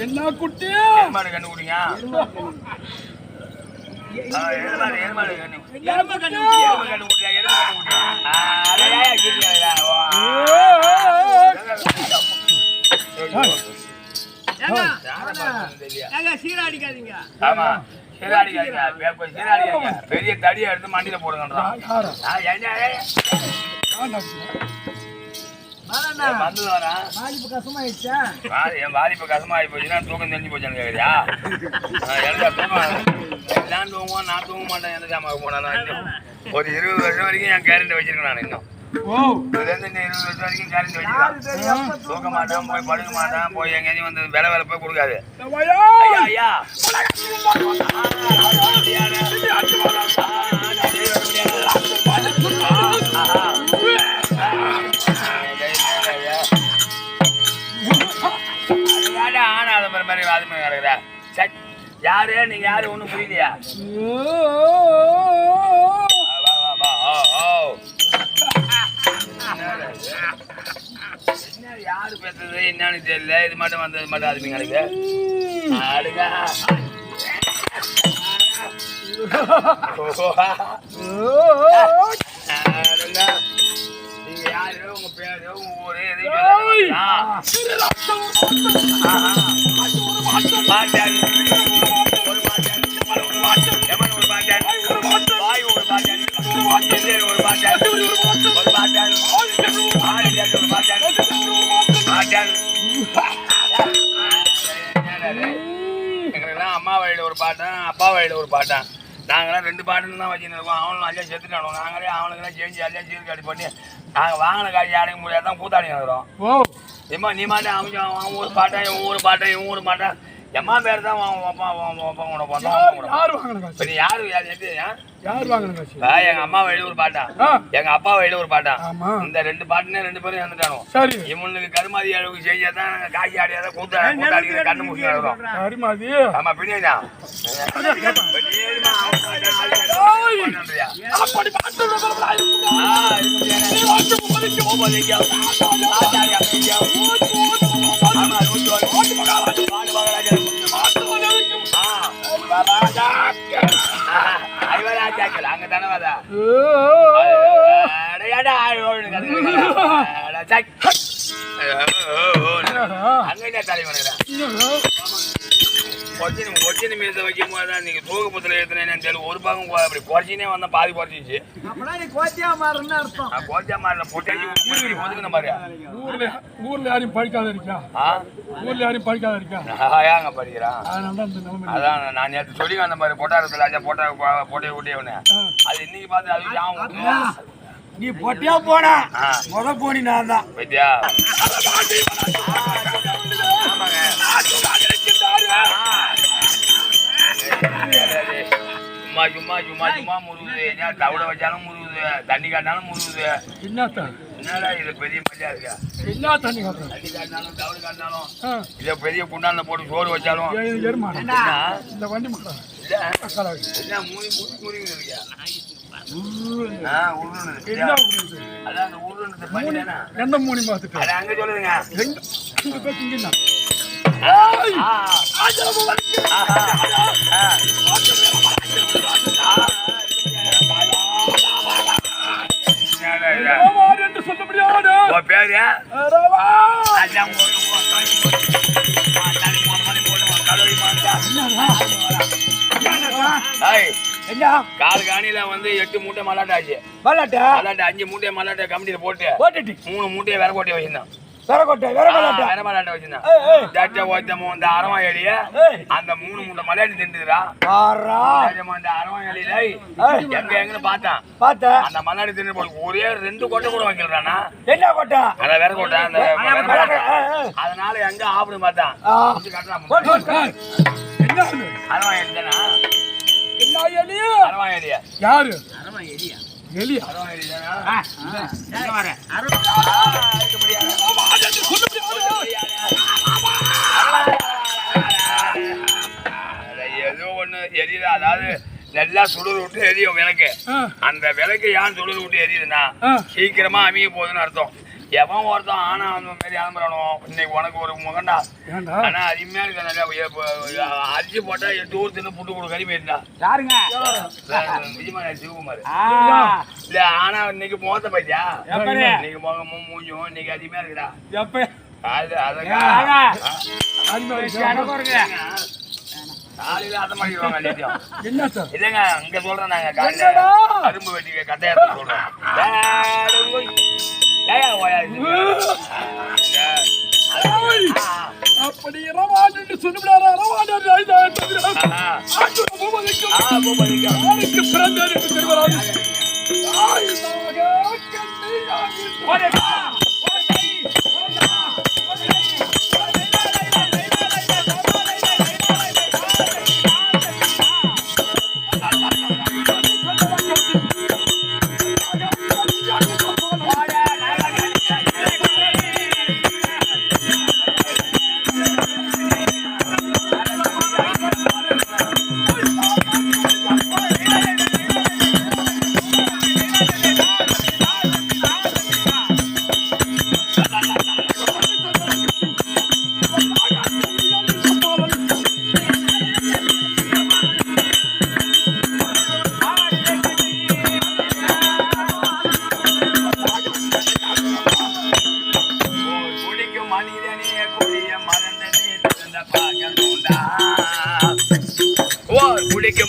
என்ன குட்டி எருமாடு கண்ணு குடிங்க எருமாடு கண்ணு சீராடிக்காதீங்க. ஆமா சீராடிக்காதீங்க பெரிய தடியை எடுத்து மண்டியில போடுங்கன்றான். என் வாலிப்பு கசமாயி போச்சுன்னா தூக்கம் தெரிஞ்சு போச்சான்னு கேக்குறியா? எல்லாம் தூங்குவோம், நான் தூங்க மாட்டேன். எந்த ஜாமான் போனா ஒரு 20 வருஷம் வரைக்கும் என் கேரண்டி வச்சிருக்கேன் நான். இன்னும் 20 வருஷம் வரைக்கும் கேரண்டி வச்சிருக்கேன். தூக்க மாட்டான், போய் படுக்க மாட்டான், போய் எங்கேயும் வந்து வேலை போய் கொடுக்காது. ஐயா யாரு நீங்க யாரு ஒண்ணும் புரியலையா? யாரு பேசுறது என்னன்னு தெரியல. இது மட்டும் வந்தது மட்டும் ஆதுமிங்களுக்கு ஆடுங்க. நீங்க யாரு, உங்க பேரு, உங்க ஊரு, எதையும் எங்களுக்கெல்லாம் அம்மா வழியில ஒரு பாட்டன், அப்பா வழியில ஒரு பாட்டன். நாங்களாம் 2 பாட்டுன்னு தான் வச்சுன்னு இருக்கோம். அவனும் ஐயா செத்துட்டானோ, நாங்களே அவனுக்கெல்லாம் செஞ்சு எல்லாம் சீர்காடி பண்ணி நாங்கள் வாங்கின காட்சி அடைக்க முடியாது தான் கூத்தாடி இருக்கிறோம். ஏம்மா நீ மாட்டேன் அவன் ஒரு பாட்டன், இவன் ஒரு பாட்டன், இவன் ஒரு பாட்டன். எம்மா பேர் தான் எங்க அம்மா வழியில ஒரு பாட்டா, எங்க அப்பா வழியில ஒரு பாட்டா. இந்த 2 பாட்டுனே 2 பேரும் இறந்துட்டானோ. இவனுக்கு கருமாதி அளவுக்கு செஞ்சாதான் காட்சி ஆடியாதான் கூத்தாடி கண்ணு முடிச்சு நடக்கும். ஆமா பின்னாடியா அங்க தானே வாதா அங்க தலைவனுக்கு கொச்சினு மீச வைக்கும் போது நீங்க தூக்கப்புத்துல ஏத்துனேன்னு தெரியல ஒரு பாகம் அப்படி குறைச்சினே வந்தா பாதி குறைச்சிச்சு கோச்சியா மாறல பொட்டி ஒதுக்குன மாதிரி ஊர்ல யாரையும் படிக்காத இருக்கா ஊர்ல யாரையும் படிக்காத இருக்கா ஏங்க படிக்கிறான் அதான் நான் நேற்று சொல்லி அந்த மாதிரி பொட்டாரத்துல பொட்டையை ஊட்டியவனே அது இன்னைக்கு பார்த்து அது நீ பொட்டியா போனா முத போனி நான் தான் பத்தியா சும்மா சும்மா சும்மா சும்மா முருகுது ஏன் தவிட வச்சாலும் முருகுது தண்ணி காட்டினாலும் முருகுது என்னடா இது பெரிய மஜா இருக்கா என்ன தண்ணி காட்டுறோம் தண்ணி காட்டினாலும் தவிட காட்டினாலும் இதை பெரிய குண்டான போட்டு சோறு வச்சாலும் இந்த வண்டி மக்கள் இல்ல மூணு முருகு இருக்கியா எந்த மூணி பார்த்துட்டு அங்க சொல்லுதுங்க சொல்ல முடியாது பேரு கால் காணியில வந்து 8 மூட்டை மல்லாட்டாச்சு மல்லாட்டை 5 மூட்டை மல்லாட்டை கமிட்டியில போட்டுட்டு 3 மூட்டையை விர கோட்டையை வச்சிருந்தான் இந்த அரவாயலிய அந்த 3 மூட்டை மலையாளி திண்டுறா அந்த அரவாயலியில எங்க எங்கன்னு பார்த்தேன் அந்த மலையாளி திண்டு போது ஒரே 2 கோட்டை கூட வைக்கிறானா என்ன கோட்டை அத விர கோட்டை அந்த அதனால எங்க ஆப்பிடு பார்த்தான் அரவாயலி தானா அரவாயலியா யாரு எலியா ஏதோ ஒண்ணு எரியுது அதாவது நல்லா சுடுது விட்டு எரியும் விளக்கு அந்த விளக்கு ஏன் சுடுது விட்டு எரியுதுன்னா சீக்கிரமா அமைய போகுதுன்னு அர்த்தம் எவன் ஒருத்தன் ஆனா அந்த மாதிரி ஆரம்பிறானோ இன்னைக்கு உனக்கு ஒரு முகண்டா ஆனா அருமையா இருக்க அரிசி போட்டா 8 ஊர் தின்னு புட்டு கொடு கறி போயிருந்தா யாருங்க விஜயமாரி சிவகுமார் இல்ல ஆனா இன்னைக்கு முகத்தை பத்தியா இன்னைக்கு முகமும் மூஞ்சும் இன்னைக்கு அருமையா இருக்குடா எப்ப காலையில அதை மாட்டிடுவாங்க என்ன சார் இல்லைங்க அங்க சொல்றேன் நாங்க காலையில அரும்பு வெட்டி கட்டையாத்த சொல்றோம் அப்படி இரவாண்டு சொல்லுகிறாரா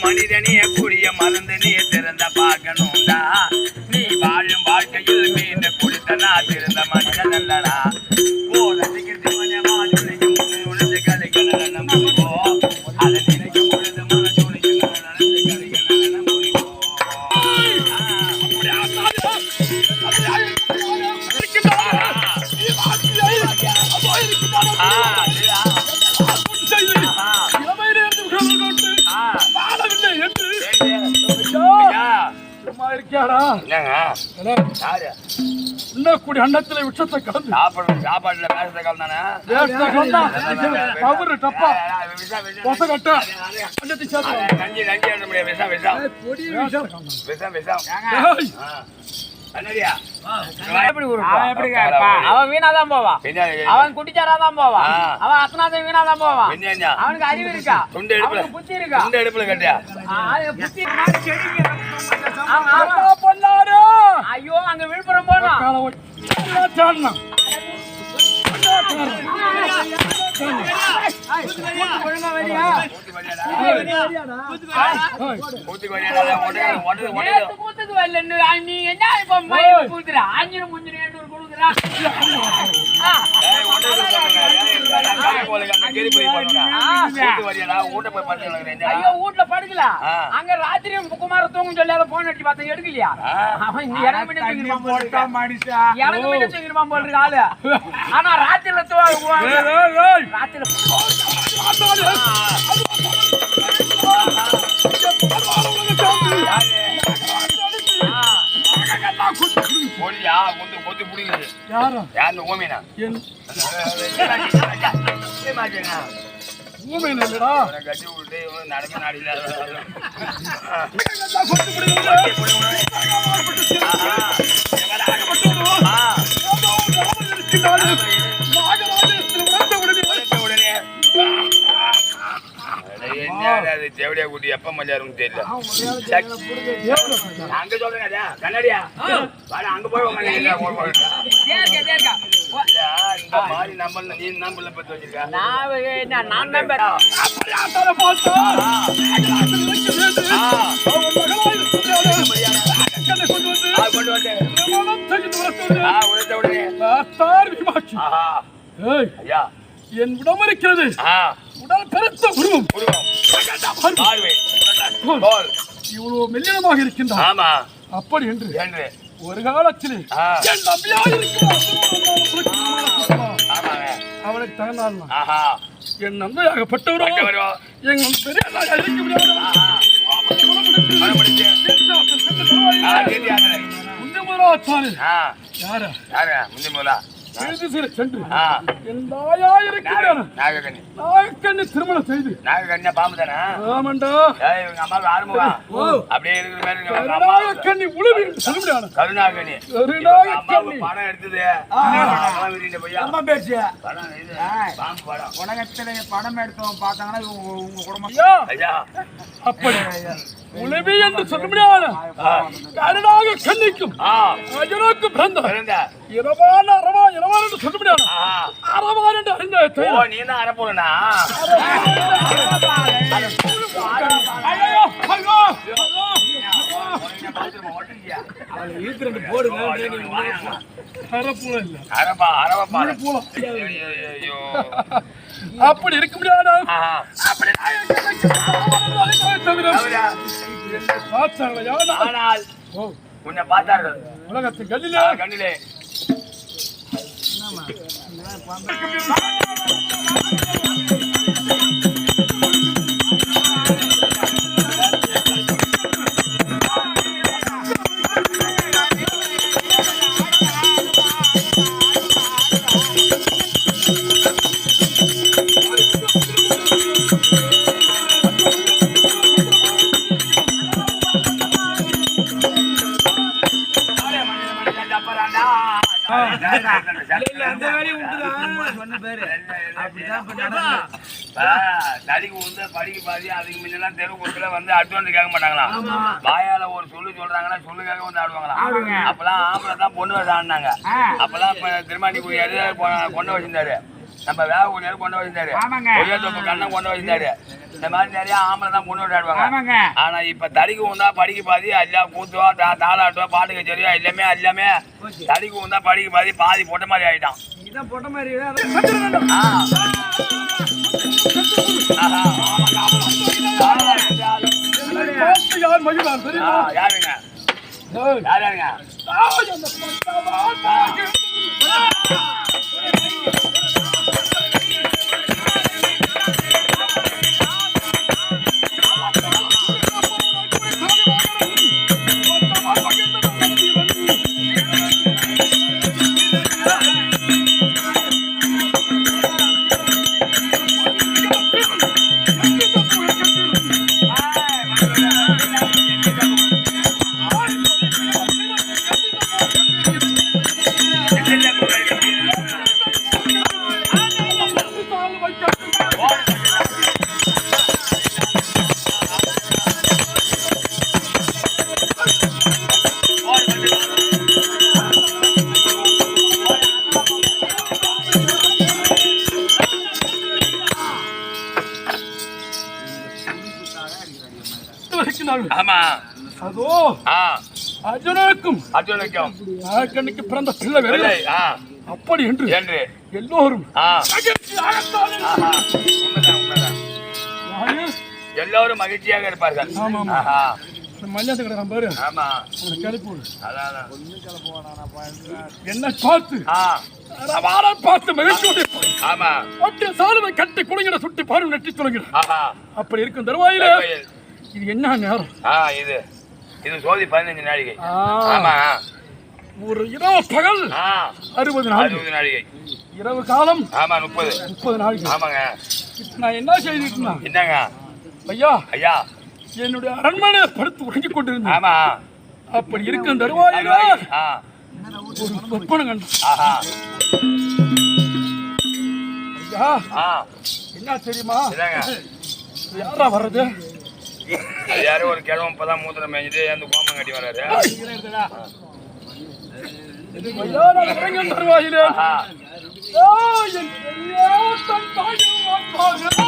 மனிதனே கூடிய மறந்து நீ திறந்த பார்க்கணும்டா நீ வாழும் வாழ்க்கையில் மீண்டு குடித்தனா திறந்த மனிதன் அல்லடா ஓ ரசிக்கிறது மனமா துணைக்கும் உணர்ந்து கலைக்க நடனம் புரிவோம் அதை நினைக்கும் பொழுது மன துணைக்கும் நடந்து கலைக்க நடனம் புரிவோம் அன்னத்துல விஷத்தை கலந்து சாப்பாடுல வேஷத்தை கலந்தானே கண்ணாடியா எப்படி அவன் வீணாதான் போவான், அவன் குட்டிச்சாராதான் போவான், அவன் அத்தனாதான் வீணாதான் போவான். அவனுக்கு அறிவு இருக்கா, அவனுக்கு புத்தி இருக்கா? எடுப்புல கட்டியா புத்தி பொண்ணாரு. ஐயோ அங்க விழுப்புரம் போனோம். நீ என்ன இப்ப மயில் கூத்துற ஆஞ்சிரம் முஞ்சிரம் 800 கொடுக்குறா. ஐயோ வீட்டுல படுக்கல, அங்க ராத்திரி குமார தூங்கும் சொல்லி அதை போன் அடிச்சு பார்த்தா எடுக்கலையா? அவன் எனக்கு முன்ன தூங்கிருப்பான் போல இருக்கு ஆளு. ஆனா ராத்திரில ராத்திரில போலியா கொண்டு கொத்து புடிங்குது. யாரு ஓமீனா? கட்டி விட்டு நடக்க நாடில தேவடியா கூட்டி எப்ப மஜாருன்னு தெரியல. அங்க சொல்றேன் கண்ணாடியா அங்க போய் இந்த மாதிரி நம்பர் நீ நம்பர்ல பத்தி வச்சிருக்க. என் உடம்பு இருக்கிறது, உடல் பெருத்த உருவம், இவ்வளவு மெல்லினமாக இருக்கின்றான். அப்படி என்று ஒரு காலத்திலே அவனுக்கு தகுந்தான். என் நன்மையாகப்பட்டவரோ எங்கள் பெரிய இருக்க முடியாது. திருமணம் செய்து கருணாகண்ணி உழுவி கருணாகண்ணி படம் எடுத்தது உலகத்திலே படம் எடுத்தவங்க பார்த்தாங்கன்னா உங்க குடும்பம் அப்படி உளவி என்று சொல்ல முடியாது. கருணாக கண்ணிக்கும் அஜனுக்கு பிறந்த இரவான அரவா இரவான் என்று சொல்ல முடியாது. அரவான் என்று அறிந்த நீ தான் அரப்போனா அப்படி இருக்க முடியாது. உன்னை பார்த்தார்கள் உலகத்தின் கண்ணிலே தடிக்கு வந்து படிக்க பாதி அதுக்கு முன்னெல்லாம் தெருவுக்குள்ள வந்து அட்வான்ஸ் கேட்க மாட்டாங்களா? வாயால ஒரு சொல்றாங்கன்னா சொல்லுக்காக வந்து ஆடுவாங்களா? அப்பெல்லாம் ஆம்பளை தான் பொண்ணு வச்சு ஆடினாங்க. அப்பெல்லாம் இப்ப திருமாண்டி குடியாரு கொண்டு வச்சிருந்தாரு, நம்ம வேக குடியாரு கொண்டு வச்சிருந்தாரு, கண்ணம் கொண்டு வச்சிருந்தாரு. இந்த மாதிரி நிறைய ஆம்பளை தான் பொண்ணு வச்சு ஆடுவாங்க. ஆனா இப்ப தடிக்கு வந்தா படிக்க பாதி எல்லாம் கூத்துவா தாளாட்டுவா பாட்டு கச்சேரியா எல்லாமே தடிக்கு வந்தா படிக்க பாதி பாதி பொட்ட மாதிரி ஆயிட்டான். பொட்ட மாதிரி யாருங்க யாருங்க சொன்னார்கள். ஆமா. அதோ ஆ. அர்ஜுனனுக்கும் அர்ஜுனுக்கும் கண்ணுக்கு பிறந்த பிள்ளை வேறு இல்லை. ஆ. அப்படி என்று என்று எல்லோரும் ஆ. மகிழ்ச்சியாகத்தான் ஆஹா. உண்மைதான், உண்மைதான். யாரு? எல்லோரும் மகிழ்ச்சியாக இருப்பார்கள். ஆமா, ஆமா. ஆஹா. மல்யாச கிடக்கான் பாரு, ஆமா. அவனை கிளப்பி விடு. அதான். என்ன பார்த்து ஆ. அவரை பார்த்து மகிழ்ச்சியோடு ஆமா. ஒட்டிய சாலுவை கட்டி குலுங்கிட சுட்டி பாரு நெட்டி துளங்கிட. ஆஹா. அப்படி இருக்கும் தருவாயில தருவாயில். இது என்ன நேரம்? இது சோதி 15 நாழிகை. ஆ, ஆமா. ஒரு இரவு பகல் ஆ. 60 நாள், 60 நாழிகை. இரவு காலம் ஆமா 30 நாள். ஆமாங்க. இப்ப நான் என்ன செய்திருக்கேன் என்னங்க ஐயா? ஐயா. என்னுடைய அரண்மனையை படுத்து உறங்கிக் கொண்டிருந்தேன். ஆமா. அப்படி இருக்கும் தருவாயில ஆ. ஒரு சொப்பனம் கண்டேன். ஆஹா. ஐயா ஆ. என்ன தெரியுமா? என்னங்க யாரா வர்றது? அது யாரும் ஒரு கிழமை இப்பதான் மூத்திரம் மேய்ஞ்சிட்டு அந்த கோமம் கட்டி வர்றாரு. ஐயா நான் உறங்கிய தருவாயிலே ஆஹா. என் பெரிய தன் தாயும் வந்தார்கள்.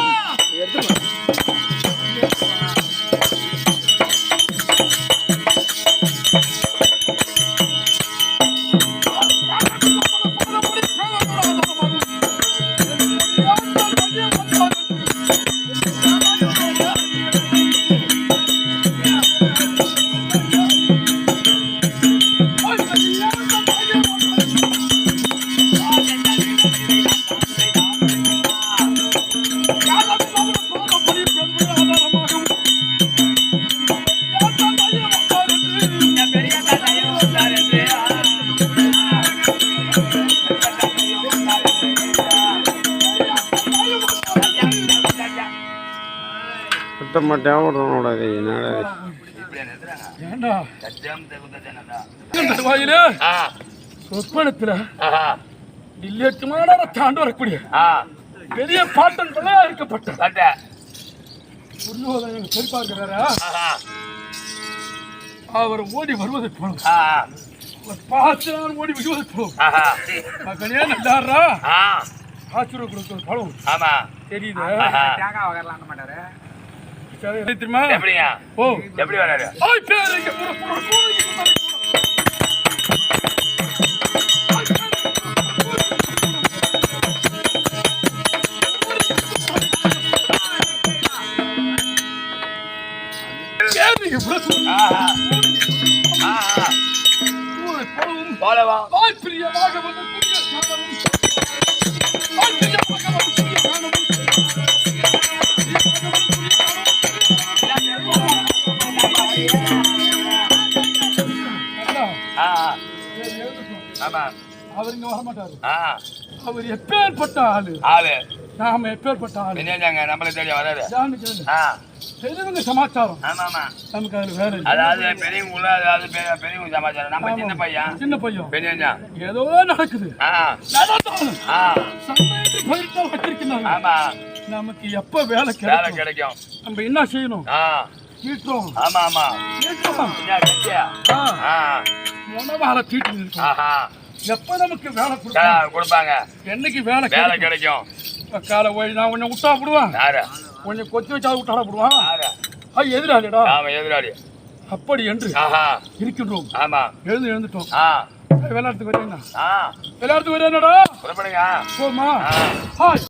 ஏண்டா தருவாயிலே ஆ. சொப்பனத்துல ஆஹா. இல்லேற்றுமான தாண்டு வரக்கூடிய ஆ. பெரிய பாட்டன் பிள்ளையா இருக்கப்பட்ட சட்டை. துரியோதனன் எங்க பெரியப்பா இருக்கிறாரா? ஆஹா. அவர் ஓடி வருவதை போலும், ஆ. அவர் பார்த்து நான் ஓடி விடுவதை போலும். ஆஹா. மகனே நல்லாரா ஆ. ஆச்சரிய கொடுக்கிற பழம் ஆமா. தெரியுது. ஆஹா. சரி, தெரியுமா? எப்படிங்க? ஓ எப்படி வராரு? ஆய் பேரங்க புற புற புற கேளுங்க புற ஆஹா. ஆஹா. பழம் போலவா. ஆய் பிரியமாக வந்து புதிய காரணம் ஆய் பிரியமாக வந்து புதிய காரணம் ஆஹா. ஆமா. அவர் இங்க வர மாட்டாரு. ஆ. அவர் எப்பேற்பட்ட ஆளு, ஆளு நாம எப்பேற்பட்ட ஆளு என்னங்க நம்மள தேடி வராரு. யான்னு கேளு. ஆ. பெரியவங்க சமாச்சாரம் ஆமா. நமக்கு அதுல வேலை இல்லை. அதாவது பெரியவங்க உள்ள, அதாவது பெரியவங்க சமாச்சாரம். நம்ம சின்ன பையன் சின்ன பையன் பெரியவங்க. ஏதோ நடக்குது. ஆ. நடந்தாலும் ஆ. சண்டைக்கு போயிட்டு வச்சிருக்கிறாங்க. ஆமா. நமக்கு எப்ப வேலை வேலை கிடைக்கும் கிடைக்கும். நம்ம என்ன செய்யணும்? ஆ. தீட்டுறோம். ஆமா ஆமா. தீட்டுறோம். என்ன கட்டியா? ஆ. உணவால தீட்டு இருக்கோம். ஆஹா. எப்ப நமக்கு வேலை கொடுப்பாங்க? கொடுப்பாங்க. என்னைக்கு வேலை வேலை கிடைக்கும்? கிடைக்கும். காலை போய் நான் உன்னை விட்டா விடுவான், யாரு? கொஞ்சம் கொத்தி வச்சா விட்டாட விடுவான். யாரு? எதிராளிடா. ஆமா எதிராளி. அப்படி என்று ஆஹா. இருக்கின்றோம். ஆமா. எழுந்துட்டோம். ஆ. விளையாட்டுக்கு வரேங்க. ஆ. விளையாட்டுக்கு வரேனடா. புறப்படுங்க. போமா. ஆ. ஹாய்.